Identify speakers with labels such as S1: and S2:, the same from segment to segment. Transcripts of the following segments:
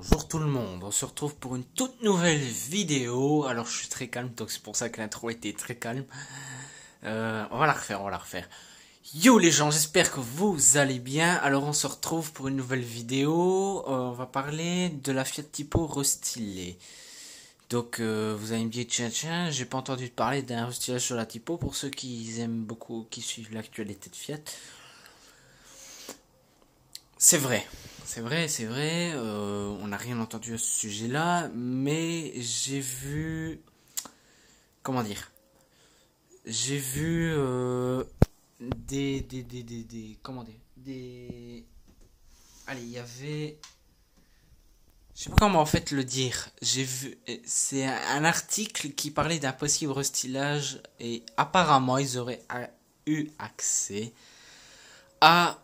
S1: Bonjour tout le monde, on se retrouve pour une toute nouvelle vidéo. Alors je suis très calme, donc c'est pour ça que l'intro était très calme. On va la refaire. Yo les gens, j'espère que vous allez bien. Alors on se retrouve pour une nouvelle vidéo. On va parler de la Fiat Tipo restylée. Donc vous allez me dire tiens, j'ai pas entendu parler d'un restylage sur la Tipo. Pour ceux qui aiment beaucoup, qui suivent l'actualité de Fiat. C'est vrai, on n'a rien entendu à ce sujet-là, mais j'ai vu, comment dire, j'ai vu comment dire, allez, il y avait, je sais pas comment en fait le dire, j'ai vu, c'est un article qui parlait d'un possible restylage et apparemment ils auraient eu accès à,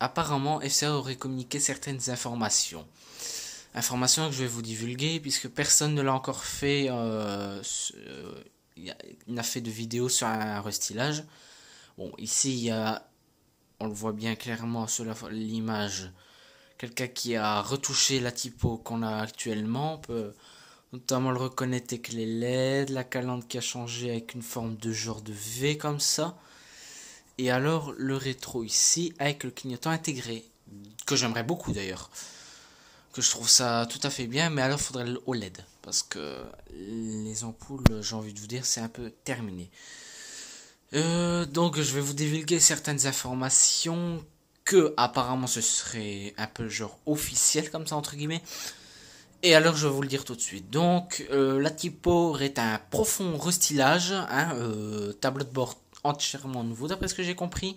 S1: apparemment, FCA aurait communiqué certaines informations. Informations que je vais vous divulguer puisque personne ne l'a encore fait. Il n'a fait de vidéo sur un restylage. Bon, ici, on le voit bien clairement sur l'image, quelqu'un qui a retouché la typo qu'on a actuellement. On peut notamment le reconnaître avec les LED, la calandre qui a changé avec une forme de genre de V comme ça. Et alors le rétro ici avec le clignotant intégré, que j'aimerais beaucoup d'ailleurs, que je trouve ça tout à fait bien, mais alors il faudrait le OLED, parce que les ampoules, j'ai envie de vous dire, c'est un peu terminé. Donc je vais vous divulguer certaines informations que apparemment ce serait un peu genre officiel comme ça entre guillemets. Et alors je vais vous le dire tout de suite. Donc la typo aurait un profond restylage, tableau de bord entièrement nouveau d'après ce que j'ai compris.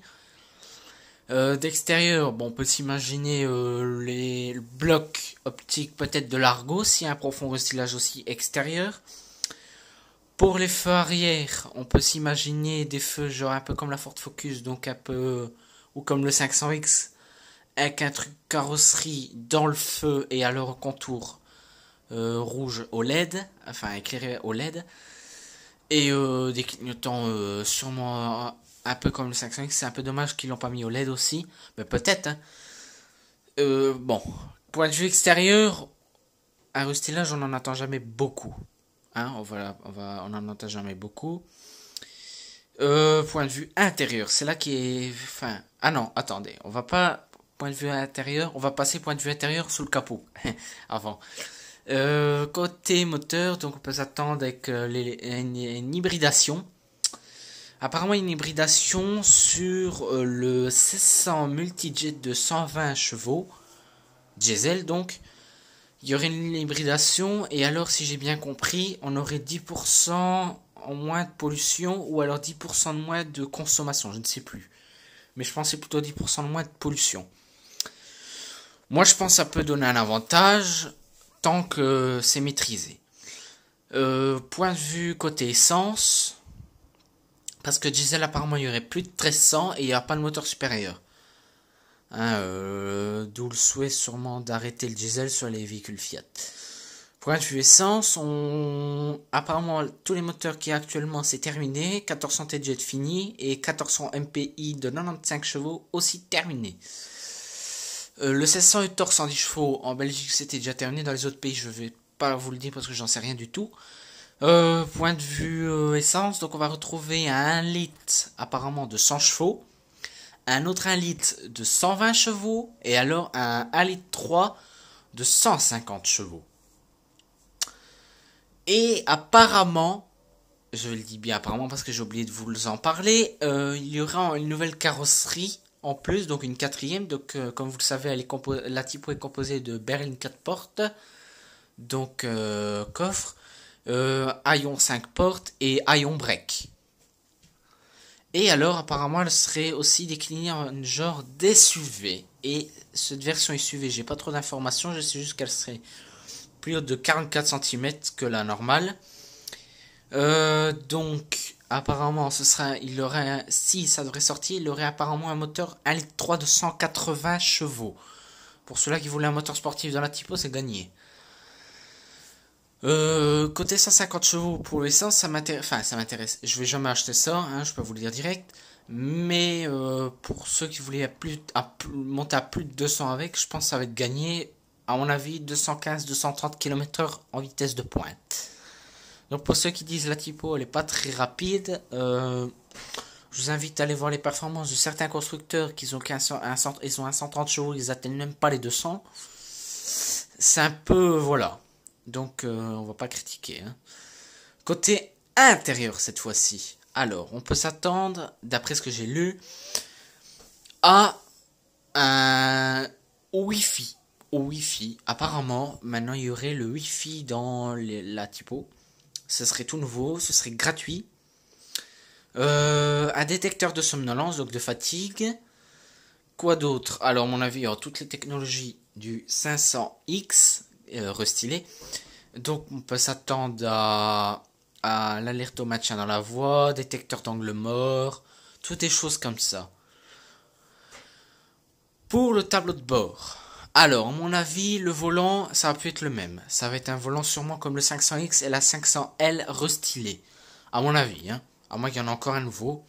S1: D'extérieur, bon, on peut s'imaginer les blocs optiques peut-être de l'Argo, s'il y a un profond restylage aussi extérieur. Pour les feux arrière, on peut s'imaginer des feux genre un peu comme la Ford Focus, donc un peu, ou comme le 500X, avec un truc carrosserie dans le feu et alors au contour rouge OLED, enfin éclairé OLED. Et des clignotants sûrement un peu comme le 500X. C'est un peu dommage qu'ils l'ont pas mis au LED aussi. Mais peut-être. Hein. Bon. Point de vue extérieur, un restylage, on n'en attend jamais beaucoup. Hein, on en attend jamais beaucoup. Point de vue intérieur, c'est là qui est... Enfin... Ah non, attendez. On va pas... Point de vue intérieur, on va passer point de vue intérieur sous le capot. Avant. Côté moteur, donc on peut s'attendre avec une hybridation. Apparemment une hybridation sur le 1600 multijet de 120 chevaux, diesel donc. Il y aurait une hybridation et alors si j'ai bien compris, on aurait 10% en moins de pollution ou alors 10% de moins de consommation, je ne sais plus. Mais je pense que c'est plutôt 10% de moins de pollution. Moi je pense que ça peut donner un avantage tant que c'est maîtrisé. Point de vue côté essence, parce que diesel apparemment il y aurait plus de 1300 et il n'y aura pas de moteur supérieur. Hein, d'où le souhait sûrement d'arrêter le diesel sur les véhicules Fiat. Point de vue essence, apparemment tous les moteurs qui y a actuellement c'est terminé, 1400 TJ fini et 1400 MPI de 95 chevaux aussi terminé. Le 1600 torque 110 chevaux en Belgique c'était déjà terminé, dans les autres pays je vais pas vous le dire parce que j'en sais rien du tout. Point de vue essence, donc on va retrouver un 1 litre apparemment de 100 chevaux, un autre 1 litre de 120 chevaux et alors un 1 litre 3 de 150 chevaux. Et apparemment, je le dis bien apparemment parce que j'ai oublié de vous en parler, il y aura une nouvelle carrosserie en plus, donc une quatrième. Donc, comme vous le savez, la typo est composée de berline 4 portes, donc coffre, haillon 5 portes et haillon break. Et alors, apparemment, elle serait aussi déclinée en genre d'SUV. Et cette version SUV, j'ai pas trop d'informations, je sais juste qu'elle serait plus haute de 44 cm que la normale. Donc, apparemment, si ça devrait sortir, il aurait apparemment un moteur 1,3 litre de 180 chevaux. Pour ceux-là qui voulaient un moteur sportif dans la typo, c'est gagné. Côté 150 chevaux pour l'essence, ça m'intéresse. Je vais jamais acheter ça, hein, je peux vous le dire direct. Mais pour ceux qui voulaient monter à plus de 200 avec, je pense que ça va être gagné. à mon avis, 215-230 km/h en vitesse de pointe. Donc pour ceux qui disent la typo elle est pas très rapide, je vous invite à aller voir les performances de certains constructeurs qui ont ils ont un 130 chevaux, ils atteignent même pas les 200. C'est un peu voilà. Donc on va pas critiquer. Hein. Côté intérieur cette fois-ci. Alors on peut s'attendre, d'après ce que j'ai lu, à un Wi-Fi. Au Wi-Fi. Apparemment, maintenant il y aurait le Wi-Fi dans la typo. Ce serait tout nouveau, ce serait gratuit. Un détecteur de somnolence, donc de fatigue. Quoi d'autre? Alors, à mon avis, il y aura toutes les technologies du 500X restylé. Donc, on peut s'attendre à l'alerte au maintien dans la voie, détecteur d'angle mort, toutes des choses comme ça. Pour le tableau de bord. Alors, à mon avis, le volant, ça va plus être le même. Ça va être un volant sûrement comme le 500X et la 500L restylé. À mon avis, hein. À moins qu'il y en ait encore un nouveau.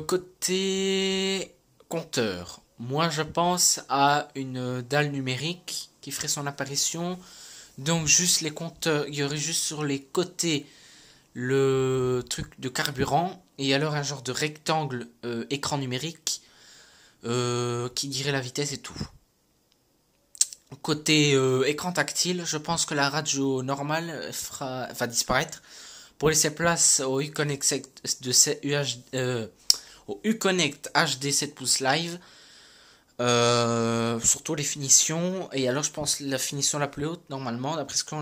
S1: Côté compteur. Moi, je pense à une dalle numérique qui ferait son apparition. Donc, juste les compteurs. Il y aurait juste sur les côtés le truc de carburant. Et alors, un genre de rectangle écran numérique. Qui dirait la vitesse et tout. Côté écran tactile, je pense que la radio normale va disparaître pour laisser place au Uconnect au Uconnect HD 7 pouces live. Surtout les finitions. Et alors je pense la finition la plus haute normalement, d'après ce qu'il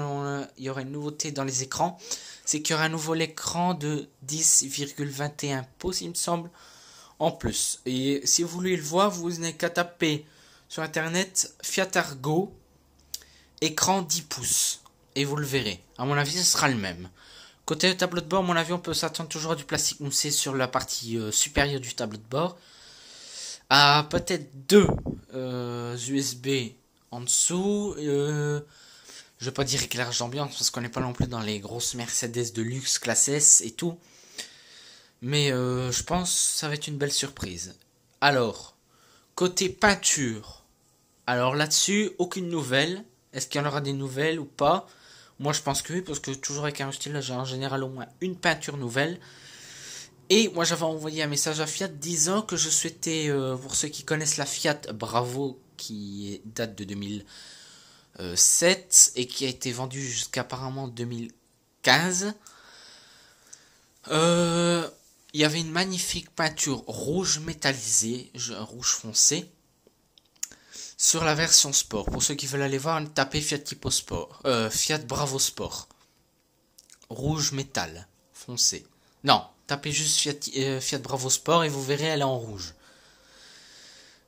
S1: y aura une nouveauté dans les écrans, c'est qu'il y aura un nouveau écran de 10,21 pouces il me semble. En plus, et si vous voulez le voir, vous n'avez qu'à taper sur internet Fiat Argo écran 10 pouces et vous le verrez. À mon avis, ce sera le même. Côté tableau de bord, à mon avis, on peut s'attendre toujours à du plastique moussé sur la partie supérieure du tableau de bord. À peut-être deux USB en dessous. Je vais pas dire éclairage d'ambiance parce qu'on n'est pas non plus dans les grosses Mercedes de luxe classe S et tout. Mais je pense que ça va être une belle surprise. Alors, côté peinture. Alors là-dessus, aucune nouvelle. Est-ce qu'il y en aura des nouvelles ou pas? Moi je pense que oui, parce que toujours avec un style, j'ai en général au moins une peinture nouvelle. Et moi j'avais envoyé un message à Fiat disant que je souhaitais, pour ceux qui connaissent la Fiat Bravo, qui date de 2007 et qui a été vendue jusqu'à apparemment 2015. Il y avait une magnifique peinture rouge métallisée, rouge foncé, sur la version sport. Pour ceux qui veulent aller voir, tapez Fiat Tipo Sport, Fiat Bravo Sport, rouge métal foncé. Non, tapez juste Fiat Bravo Sport et vous verrez, elle est en rouge.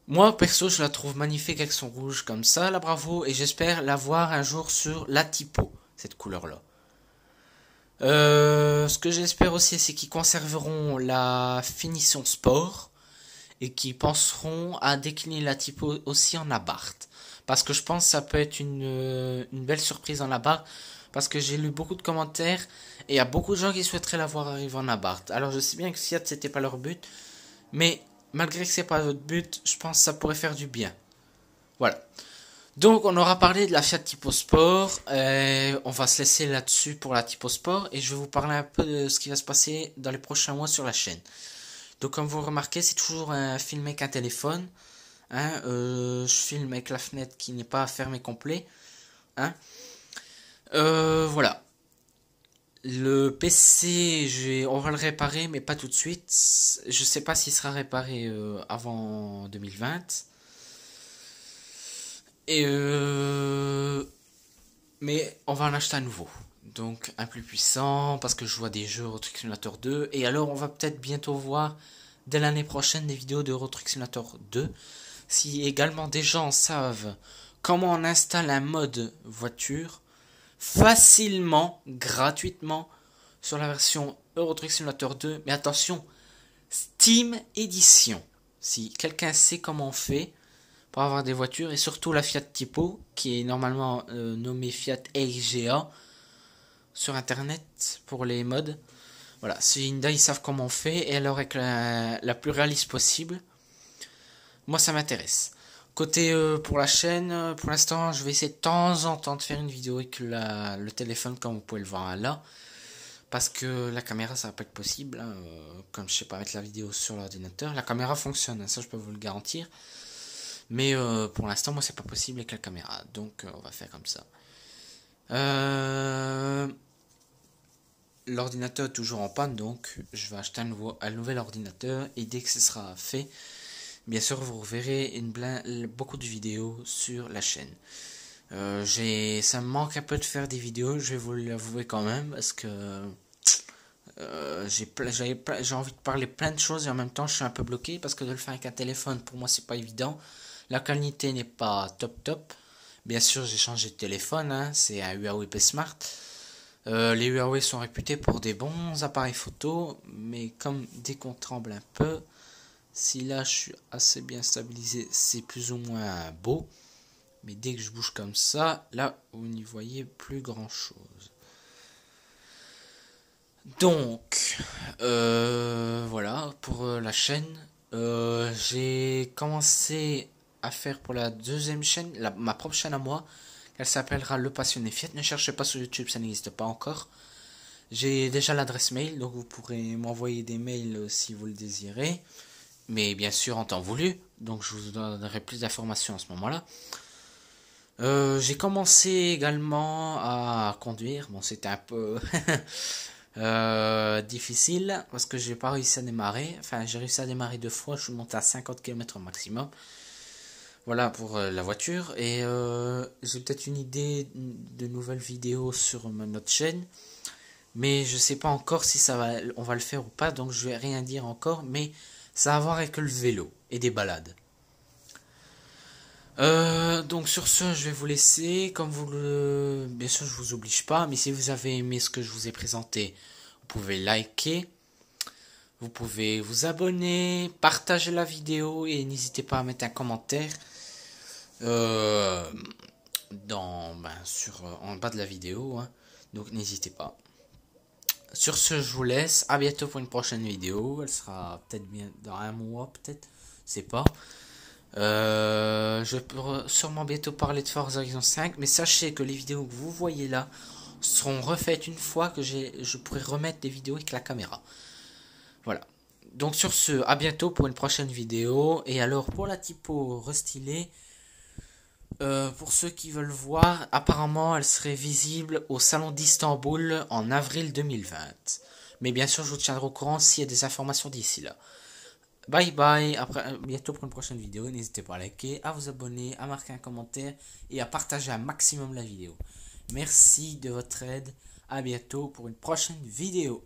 S1: Moi perso, je la trouve magnifique avec son rouge comme ça, la Bravo, et j'espère la voir un jour sur la Tipo, cette couleur-là. Ce que j'espère aussi, c'est qu'ils conserveront la finition sport et qu'ils penseront à décliner la typo aussi en abarth. Parce que je pense que ça peut être une belle surprise en abarth. Parce que j'ai lu beaucoup de commentaires et il y a beaucoup de gens qui souhaiteraient la voir arriver en abarth. Alors je sais bien que Fiat c'était pas leur but, mais malgré que c'est pas votre but, je pense que ça pourrait faire du bien. Voilà. Donc on aura parlé de la Fiat Tipo Sport, on va se laisser là-dessus pour la Tipo Sport et je vais vous parler un peu de ce qui va se passer dans les prochains mois sur la chaîne. Donc comme vous remarquez, c'est toujours filmé avec un téléphone, hein, je filme avec la fenêtre qui n'est pas fermée complet, hein. Voilà. Le PC, on va le réparer mais pas tout de suite, je sais pas s'il sera réparé avant 2020. Mais on va en acheter un nouveau. Donc un plus puissant, parce que je vois des jeux Euro Truck Simulator 2. Et alors on va peut-être bientôt voir, dès l'année prochaine, des vidéos de Euro Truck Simulator 2. Si également des gens savent comment on installe un mode voiture facilement, gratuitement, sur la version Euro Truck Simulator 2. Mais attention, Steam Edition. Si quelqu'un sait comment on fait pour avoir des voitures, et surtout la Fiat Tipo, qui est normalement nommée Fiat XGA sur internet pour les mods. Voilà, si Hyundai ils savent comment on fait, et alors avec la plus réaliste possible, moi ça m'intéresse. Côté pour la chaîne, pour l'instant, je vais essayer de temps en temps de faire une vidéo avec le téléphone, comme vous pouvez le voir là. Parce que la caméra, ça va pas être possible. Hein, comme je sais pas mettre la vidéo sur l'ordinateur. La caméra fonctionne, hein, ça je peux vous le garantir. Mais pour l'instant, moi, c'est pas possible avec la caméra. Donc, on va faire comme ça. L'ordinateur est toujours en panne, donc je vais acheter un nouvel ordinateur. Et dès que ce sera fait, bien sûr, vous verrez beaucoup de vidéos sur la chaîne. Ça me manque un peu de faire des vidéos, je vais vous l'avouer quand même, parce que j'ai envie de parler plein de choses et en même temps je suis un peu bloqué parce que de le faire avec un téléphone pour moi c'est pas évident. La qualité n'est pas top. Bien sûr j'ai changé de téléphone, hein, c'est un Huawei P Smart. Les Huawei sont réputés pour des bons appareils photo, mais comme dès qu'on tremble un peu, si là je suis assez bien stabilisé, c'est plus ou moins beau. Mais dès que je bouge comme ça, là vous n'y voyez plus grand chose. Donc, voilà pour la chaîne. J'ai commencé à faire pour la deuxième chaîne, ma propre chaîne à moi. Elle s'appellera Le Passionné Fiat. Ne cherchez pas sur YouTube, ça n'existe pas encore. J'ai déjà l'adresse mail, donc vous pourrez m'envoyer des mails si vous le désirez. Mais bien sûr en temps voulu, donc je vous donnerai plus d'informations à ce moment-là. J'ai commencé également à conduire. Bon, c'était un peu difficile parce que j'ai pas réussi à démarrer. Enfin, j'ai réussi à démarrer 2 fois. Je suis monté à 50 km au maximum. Voilà pour la voiture. Et j'ai peut-être une idée de nouvelles vidéos sur notre chaîne. Mais je sais pas encore si on va le faire ou pas. Donc je vais rien dire encore. Mais ça va avoir avec le vélo et des balades. Donc sur ce, je vais vous laisser. Bien sûr, je vous oblige pas, mais si vous avez aimé ce que je vous ai présenté, vous pouvez liker, vous pouvez vous abonner, partager la vidéo et n'hésitez pas à mettre un commentaire en bas de la vidéo. Hein. Donc n'hésitez pas. Sur ce, je vous laisse. À bientôt pour une prochaine vidéo. Elle sera peut-être bien dans un mois, peut-être. Je sais pas. Je peux sûrement bientôt parler de Forza Horizon 5, mais sachez que les vidéos que vous voyez là seront refaites une fois que je pourrai remettre des vidéos avec la caméra. Voilà. Donc sur ce, à bientôt pour une prochaine vidéo. Et alors pour la typo restylée, pour ceux qui veulent voir, apparemment elle serait visible au salon d'Istanbul en avril 2020. Mais bien sûr, je vous tiendrai au courant s'il y a des informations d'ici là. Bye bye, bientôt pour une prochaine vidéo, n'hésitez pas à liker, à vous abonner, à marquer un commentaire et à partager un maximum la vidéo. Merci de votre aide, à bientôt pour une prochaine vidéo.